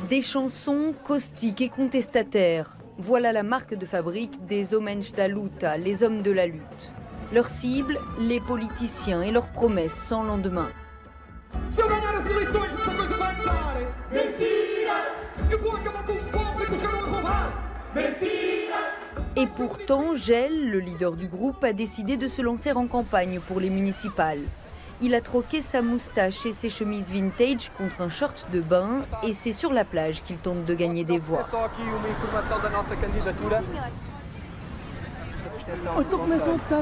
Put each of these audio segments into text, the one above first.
Des chansons caustiques et contestataires. Voilà la marque de fabrique des Homens da Luta, les hommes de la lutte. Leur cible, les politiciens et leurs promesses sans lendemain. Et pourtant, Gel, le leader du groupe, a décidé de se lancer en campagne pour les municipales. Il a troqué sa moustache et ses chemises vintage contre un short de bain et c'est sur la plage qu'il tente de gagner des voix.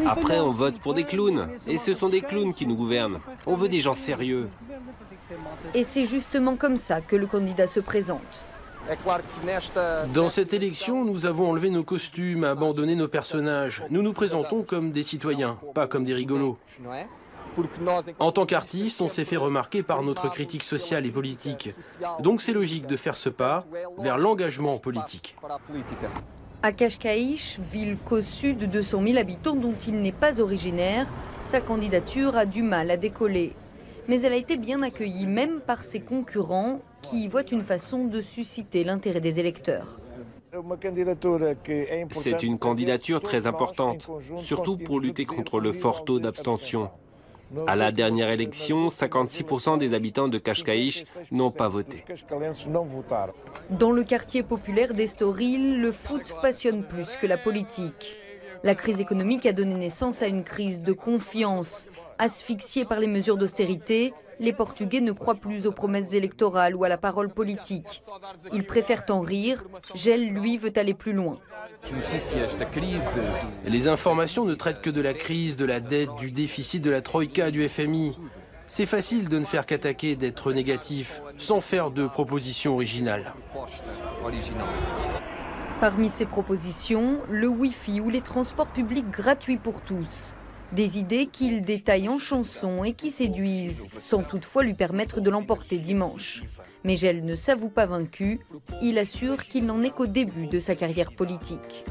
Après, on vote pour des clowns. Et ce sont des clowns qui nous gouvernent. On veut des gens sérieux. Et c'est justement comme ça que le candidat se présente. Dans cette élection, nous avons enlevé nos costumes, abandonné nos personnages. Nous nous présentons comme des citoyens, pas comme des rigolos. En tant qu'artiste, on s'est fait remarquer par notre critique sociale et politique. Donc c'est logique de faire ce pas vers l'engagement politique. À Cascais, ville qu'au sud de 200 000 habitants dont il n'est pas originaire, sa candidature a du mal à décoller. Mais elle a été bien accueillie, même par ses concurrents, qui y voient une façon de susciter l'intérêt des électeurs. C'est une candidature très importante, surtout pour lutter contre le fort taux d'abstention. À la dernière élection, 56% des habitants de Cascais n'ont pas voté. Dans le quartier populaire d'Estoril, le foot passionne plus que la politique. La crise économique a donné naissance à une crise de confiance. Asphyxiés par les mesures d'austérité, les Portugais ne croient plus aux promesses électorales ou à la parole politique. Ils préfèrent en rire. Gel, lui, veut aller plus loin. Les informations ne traitent que de la crise, de la dette, du déficit de la Troïka, du FMI. C'est facile de ne faire qu'attaquer, d'être négatif, sans faire de propositions originales. Parmi ces propositions, le Wi-Fi ou les transports publics gratuits pour tous. Des idées qu'il détaille en chansons et qui séduisent, sans toutefois lui permettre de l'emporter dimanche. Mais Gel ne s'avoue pas vaincu, il assure qu'il n'en est qu'au début de sa carrière politique.